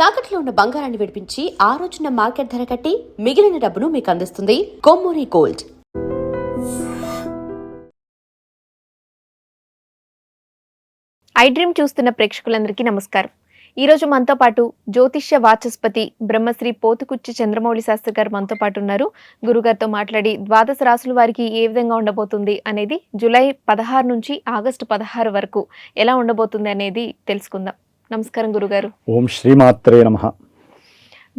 తాకట్లో ఉన్న బంగారాన్ని విడిపించి ఆ రోజున మార్కెట్ ధర కట్టి మిగిలిన డబ్బును మీకు అందిస్తుంది కొమ్మూరి గోల్డ్. ఐ డ్రీమ్ చూస్తున్న ప్రేక్షకులందరికీ నమస్కారం. ఈరోజు మనతో పాటు జ్యోతిష్య వాచస్పతి బ్రహ్మశ్రీ పోతుకుర్తి చంద్రమౌళి శాస్త్రి గారు మనతో పాటు ఉన్నారు. గురుగారితో మాట్లాడి ద్వాదశ రాశుల వారికి ఏ విధంగా ఉండబోతుంది అనేది, జూలై 16 నుంచి ఆగస్టు 16 వరకు ఎలా ఉండబోతుంది అనేది తెలుసుకుందాం. నమస్కారం గురుగారు. ఓం శ్రీమాత్రే నమః.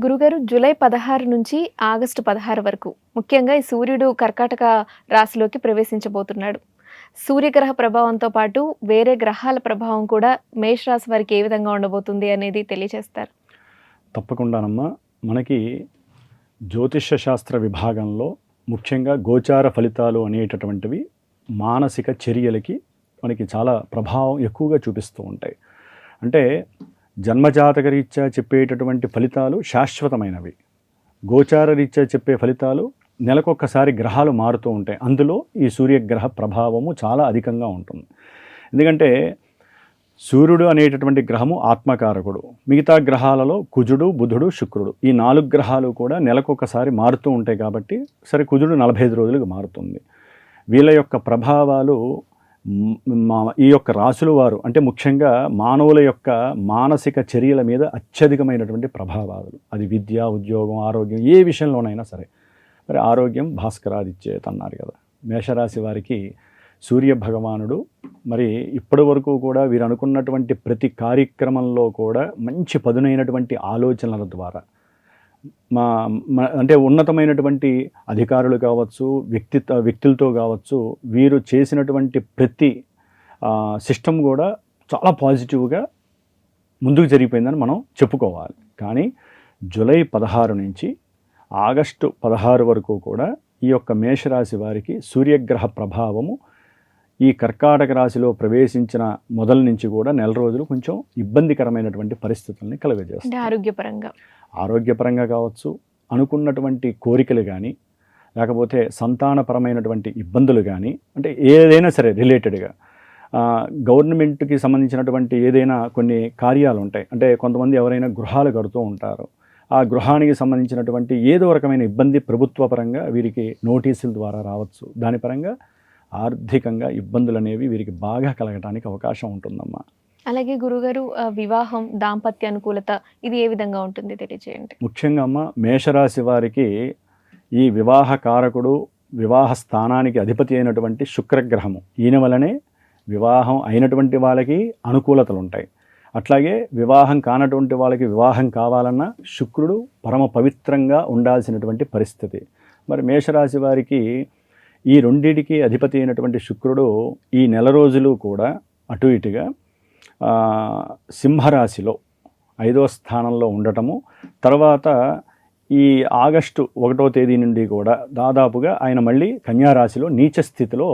గురుగారు, జూలై 16 నుంచి ఆగస్టు 16 వరకు ముఖ్యంగా ఈ సూర్యుడు కర్కాటక రాశిలోకి ప్రవేశించబోతున్నాడు. సూర్యగ్రహ ప్రభావంతో పాటు వేరే గ్రహాల ప్రభావం కూడా మేషరాశి వారికి ఏ విధంగా ఉండబోతుంది అనేది తెలియజేస్తారు. తప్పకుండానమ్మా. మనకి జ్యోతిష్య శాస్త్ర విభాగంలో ముఖ్యంగా గోచార ఫలితాలు అనేటటువంటివి మానసిక చర్యలకి మనకి చాలా ప్రభావం ఎక్కువగా చూపిస్తూ ఉంటాయి. అంటే జన్మజాతక రీత్యా చెప్పేటటువంటి ఫలితాలు శాశ్వతమైనవి. గోచార రీత్యా చెప్పే ఫలితాలు నెలకొక్కసారి గ్రహాలు మారుతూ ఉంటాయి. అందులో ఈ సూర్యగ్రహ ప్రభావము చాలా అధికంగా ఉంటుంది. ఎందుకంటే సూర్యుడు అనేటటువంటి గ్రహము ఆత్మకారకుడు. మిగతా గ్రహాలలో కుజుడు, బుధుడు, శుక్రుడు, ఈ 4 గ్రహాలు కూడా నెలకొకసారి మారుతూ ఉంటాయి. కాబట్టి సరే, కుజుడు 45 రోజులకు మారుతుంది. వీళ్ళ యొక్క ప్రభావాలు ఈ యొక్క రాశుల వారు, అంటే ముఖ్యంగా మానవుల యొక్క మానసిక చర్యల మీద అత్యధికమైనటువంటి ప్రభావాలు. అది విద్య, ఉద్యోగం, ఆరోగ్యం, ఏ విషయంలోనైనా సరే. మరి ఆరోగ్యం భాస్కరాదిచ్చేత అన్నారు కదా. మేషరాశి వారికి సూర్య భగవానుడు మరి ఇప్పటి వరకు కూడా వీరు అనుకున్నటువంటి ప్రతి కార్యక్రమంలో కూడా మంచి పదునైనటువంటి ఆలోచనల ద్వారా అంటే ఉన్నతమైనటువంటి అధికారులు కావచ్చు, వ్యక్తులతో కావచ్చు, వీరు చేసినటువంటి ప్రతి సిస్టమ్ కూడా చాలా పాజిటివ్గా ముందుకు జరిగిపోయిందని మనం చెప్పుకోవాలి. కానీ జూలై 16 నుంచి ఆగస్టు 16 వరకు కూడా ఈ యొక్క మేషరాశి వారికి సూర్యగ్రహ ప్రభావము ఈ కర్కాటక రాశిలో ప్రవేశించిన మొదల నుంచి కూడా నెల రోజులు కొంచెం ఇబ్బందికరమైనటువంటి పరిస్థితుల్ని కలుగజేస్తుంది. ఆరోగ్యపరంగా కావచ్చు, అనుకున్నటువంటి కోరికలు కానీ, లేకపోతే సంతానపరమైనటువంటి ఇబ్బందులు కానీ, అంటే ఏదైనా సరే రిలేటెడ్గా గవర్నమెంట్కి సంబంధించినటువంటి ఏదైనా కొన్ని కార్యాలు ఉంటాయి. అంటే కొంతమంది ఎవరైనా గృహాలు కడుతూ ఉంటారు. ఆ గృహానికి సంబంధించినటువంటి ఏదో రకమైన ఇబ్బంది ప్రభుత్వ పరంగా వీరికి నోటీసుల ద్వారా రావచ్చు. దాని పరంగా ఆర్థికంగా ఇబ్బందులు అనేవి వీరికి బాగా కలగడానికి అవకాశం ఉంటుందమ్మా. అలాగే గురుగారు, వివాహం, దాంపత్య అనుకూలత ఇది ఏ విధంగా ఉంటుంది తెలియజేయండి. ముఖ్యంగా అమ్మ, మేషరాశి వారికి ఈ వివాహ కారకుడు, వివాహ స్థానానికి అధిపతి అయినటువంటి శుక్రగ్రహము, ఈయన వలనే వివాహం అయినటువంటి వాళ్ళకి అనుకూలతలు ఉంటాయి. అట్లాగే వివాహం కానటువంటి వాళ్ళకి వివాహం కావాలన్నా శుక్రుడు పరమ పవిత్రంగా ఉండాల్సినటువంటి పరిస్థితి. మరి మేషరాశి వారికి ఈ రెండిటికి అధిపతి అయినటువంటి శుక్రుడు ఈ నెల రోజులు కూడా అటు ఇటుగా సింహరాశిలో 5వ స్థానంలో ఉండటము, తర్వాత ఈ ఆగస్టు 1వ తేదీ నుండి కూడా దాదాపుగా ఆయన మళ్ళీ కన్యారాశిలో నీచ స్థితిలో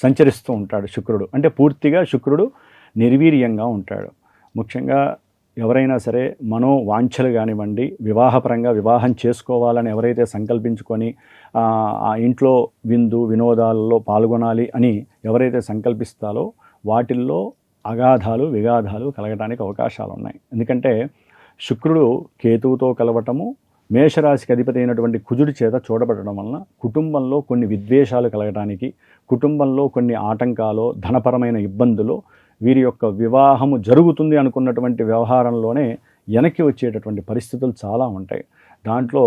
సంచరిస్తూ ఉంటాడు శుక్రుడు. అంటే పూర్తిగా శుక్రుడు నిర్వీర్యంగా ఉంటాడు. ముఖ్యంగా ఎవరైనా సరే మనోవాంఛలు కానివ్వండి, వివాహపరంగా వివాహం చేసుకోవాలని ఎవరైతే సంకల్పించుకొని ఆ ఇంట్లో విందు వినోదాలలో పాల్గొనాలి అని ఎవరైతే సంకల్పిస్తారో వాటిల్లో అగాధాలు విగాధాలు కలగడానికి అవకాశాలు ఉన్నాయి. ఎందుకంటే శుక్రుడు కేతువుతో కలవటము, మేషరాశికి అధిపతి అయినటువంటి కుజుడి చేత చూడబడడం వలన కుటుంబంలో కొన్ని విద్వేషాలు కలగడానికి, కుటుంబంలో కొన్ని ఆటంకాలు, ధనపరమైన ఇబ్బందులు, వీరి యొక్క వివాహము జరుగుతుంది అనుకున్నటువంటి వ్యవహారంలోనే వెనక్కి వచ్చేటటువంటి పరిస్థితులు చాలా ఉంటాయి. దాంట్లో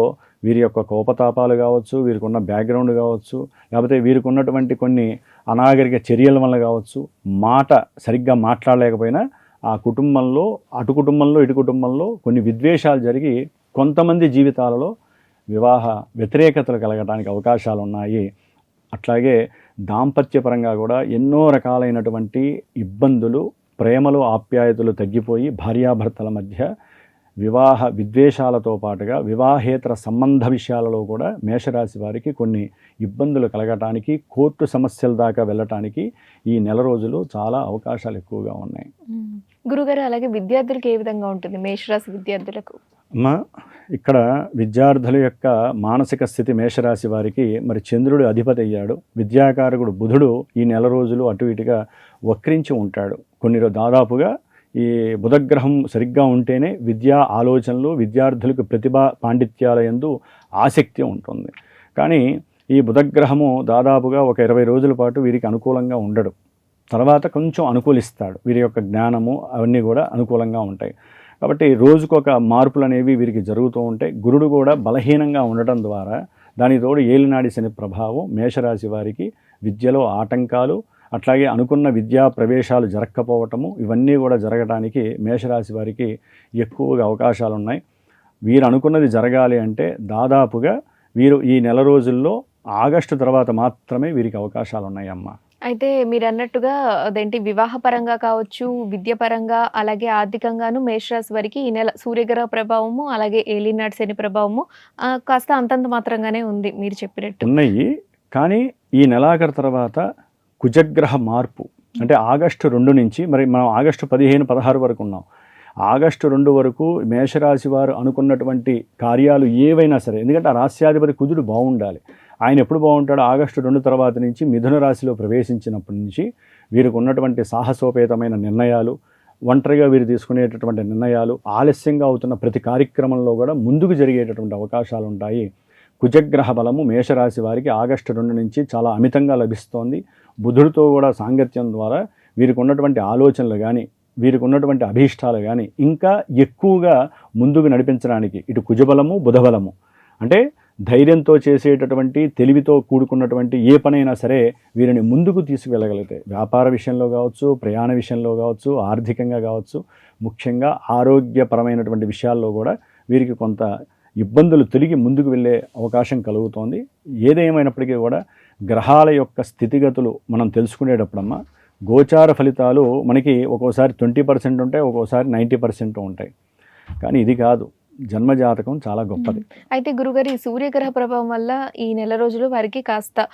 వీరి యొక్క కోపతాపాలు కావచ్చు, వీరికి ఉన్న బ్యాక్గ్రౌండ్ కావచ్చు, లేకపోతే వీరికి ఉన్నటువంటి కొన్ని అనాగరిక చర్యల వల్ల కావచ్చు, మాట సరిగ్గా మాట్లాడలేకపోయినా ఆ కుటుంబంలో, అటు కుటుంబంలో ఇటు కుటుంబంలో కొన్ని విద్వేషాలు జరిగి కొంతమంది జీవితాలలో వివాహ వ్యతిరేకతలు కలగడానికి అవకాశాలు ఉన్నాయి. అట్లాగే దాంపత్యపరంగా కూడా ఎన్నో రకాలైనటువంటి ఇబ్బందులు, ప్రేమలు, ఆప్యాయతలు తగ్గిపోయి భార్యాభర్తల మధ్య వివాహ విద్వేషాలతో పాటుగా వివాహేతర సంబంధ విషయాలలో కూడా మేషరాశి వారికి కొన్ని ఇబ్బందులు కలగటానికి, కోర్టు సమస్యల దాకా వెళ్ళటానికి ఈ నెల రోజులు చాలా అవకాశాలు ఎక్కువగా ఉన్నాయి. గురుగారు, అలాగే విద్యార్థులకు ఏ విధంగా ఉంటుంది మేషరాశి విద్యార్థులకు? అమ్మా, ఇక్కడ విద్యార్థుల యొక్క మానసిక స్థితి మేషరాశి వారికి మరి చంద్రుడు అధిపతి అయ్యాడు. విద్యాకారకుడు బుధుడు ఈ నెల రోజులు అటు ఇటుగా వక్రించి ఉంటాడు. దాదాపుగా ఈ బుధగ్రహం సరిగ్గా ఉంటేనే విద్యా ఆలోచనలు, విద్యార్థులకు ప్రతిభా పాండిత్యాల యందు ఆసక్తి ఉంటుంది. కానీ ఈ బుధగ్రహము దాదాపుగా ఒక 20 రోజుల పాటు వీరికి అనుకూలంగా ఉండడు. తర్వాత కొంచెం అనుకూలిస్తాడు. వీరి యొక్క జ్ఞానము అవన్నీ కూడా అనుకూలంగా ఉంటాయి. కాబట్టి రోజుకొక మార్పులు అనేవి వీరికి జరుగుతూ ఉంటాయి. గురుడు కూడా బలహీనంగా ఉండటం ద్వారా దానికి తోడు ఏలినాడి శని ప్రభావం మేషరాశి వారికి విద్యలో ఆటంకాలు, అట్లాగే అనుకున్న విద్యా ప్రవేశాలు జరగకపోవటము, ఇవన్నీ కూడా జరగడానికి మేషరాశి వారికి ఎక్కువగా అవకాశాలు ఉన్నాయి. వీరు అనుకున్నది జరగాలి అంటే దాదాపుగా వీరు ఈ నెల రోజుల్లో ఆగస్టు తర్వాత మాత్రమే వీరికి అవకాశాలు ఉన్నాయి అమ్మ. అయితే మీరు అన్నట్టుగా అదేంటి వివాహపరంగా కావచ్చు, విద్యపరంగా, అలాగే ఆర్థికంగాను మేషరాశి వారికి ఈ నెల సూర్యగ్రహ ప్రభావము, అలాగే ఏలినాటి శని ప్రభావము కాస్త అంతంత మాత్రంగానే ఉంది మీరు చెప్పినట్టు. ఉన్నాయి. కానీ ఈ నెలాఖరు తర్వాత కుజగ్రహ మార్పు అంటే ఆగస్టు 2 నుంచి, మరి మనం ఆగస్టు 15, 16 వరకు ఉన్నాం. ఆగస్టు 2 వరకు మేషరాశి వారు అనుకున్నటువంటి కార్యాలు ఏవైనా సరే, ఎందుకంటే ఆ రాశ్యాధిపతి కుజుడు బాగుండాలి. ఆయన ఎప్పుడు బాగుంటాడో ఆగస్టు 2 తర్వాత నుంచి మిథున రాశిలో ప్రవేశించినప్పటి నుంచి వీరికి ఉన్నటువంటి సాహసోపేతమైన నిర్ణయాలు, ఒంటరిగా వీరు తీసుకునేటటువంటి నిర్ణయాలు, ఆలస్యంగా అవుతున్న ప్రతి కార్యక్రమంలో కూడా ముందుకు జరిగేటటువంటి అవకాశాలు ఉంటాయి. కుజగ్రహ బలము మేషరాశి వారికి ఆగస్టు 2 నుంచి చాలా అమితంగా లభిస్తోంది. బుధుడితో కూడా సాంగత్యం ద్వారా వీరికి ఉన్నటువంటి ఆలోచనలు కానీ, వీరికి ఉన్నటువంటి అభీష్టాలు కానీ ఇంకా ఎక్కువగా ముందుకు నడిపించడానికి ఇటు కుజబలము బుధబలము అంటే ధైర్యంతో చేసేటటువంటి, తెలివితో కూడుకున్నటువంటి ఏ పనైనా సరే వీరిని ముందుకు తీసుకువెళ్ళగలిగితే, వ్యాపార విషయంలో కావచ్చు, ప్రయాణ విషయంలో కావచ్చు, ఆర్థికంగా కావచ్చు, ముఖ్యంగా ఆరోగ్యపరమైనటువంటి విషయాల్లో కూడా వీరికి కొంత ఇబ్బందులు తొలగి ముందుకు వెళ్ళే అవకాశం కలుగుతోంది. ఏదేమైనప్పటికీ కూడా గ్రహాల యొక్క స్థితిగతులు మనం తెలుసుకునేటప్పుడమ్మా గోచార ఫలితాలు మనకి ఒక్కోసారి 20% ఉంటాయి, ఒక్కోసారి 90% ఉంటాయి. కానీ ఇది కాదు, జన్మజాతకం చాలా గొప్పది. అయితే గురుగారు, ఈ సూర్యగ్రహ ప్రభావం వల్ల ఈ నెల రోజులు వారికి కాస్త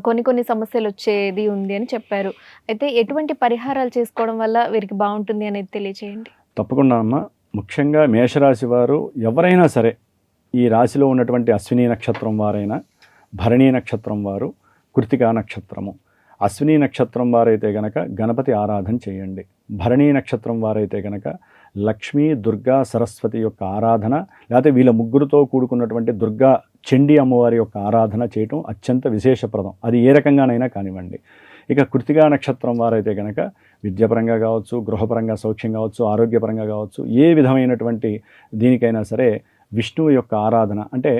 కొన్ని సమస్యలు వచ్చేది ఉంది అని చెప్పారు. అయితే ఎటువంటి పరిహారాలు చేసుకోవడం వల్ల వీరికి బాగుంటుంది అనేది తెలియచేయండి. తప్పకుండా అమ్మ. ముఖ్యంగా మేషరాశి వారు ఎవరైనా సరే, ఈ రాశిలో ఉన్నటువంటి అశ్విని నక్షత్రం వారైనా, భరణీ నక్షత్రం వారు, కృతికా నక్షత్రము, అశ్విని నక్షత్రం వారైతే గనక గణపతి ఆరాధన చేయండి. భరణీ నక్షత్రం వారైతే గనక లక్ష్మీ, దుర్గా, సరస్వతి యొక్క ఆరాధన, లేకపోతే వీళ్ళ ముగ్గురుతో కూడుకున్నటువంటి దుర్గా చండీ అమ్మవారి యొక్క ఆరాధన చేయటం అత్యంత విశేషప్రదం. అది ఏ రకంగానైనా కానివ్వండి. ఇక కృతికా నక్షత్రం వారైతే కనుక విద్యాపరంగా కావచ్చు, గృహపరంగా సౌఖ్యం కావచ్చు, ఆరోగ్యపరంగా కావచ్చు, ఏ విధమైనటువంటి దీనికైనా సరే విష్ణువు యొక్క ఆరాధన అంటే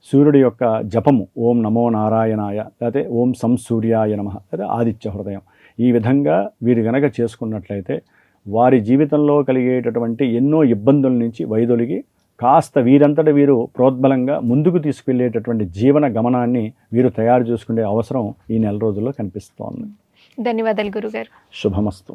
సూర్యుడి యొక్క జపము, ఓం నమో నారాయణాయ, లేకపోతే ఓం సంసూర్యాయ నమః, లేదా ఆదిత్య హృదయం, ఈ విధంగా వీరు గనక చేసుకున్నట్లయితే వారి జీవితంలో కలిగేటటువంటి ఎన్నో ఇబ్బందుల నుంచి వైదొలిగి కాస్త వీరంతట వీరు ప్రోద్బలంగా ముందుకు తీసుకెళ్లేటటువంటి జీవన గమనాన్ని వీరు తయారు చేసుకునే అవసరం ఈ నెల రోజుల్లో కనిపిస్తోంది. ధన్యవాదాలు గురుగారు. శుభమస్తు.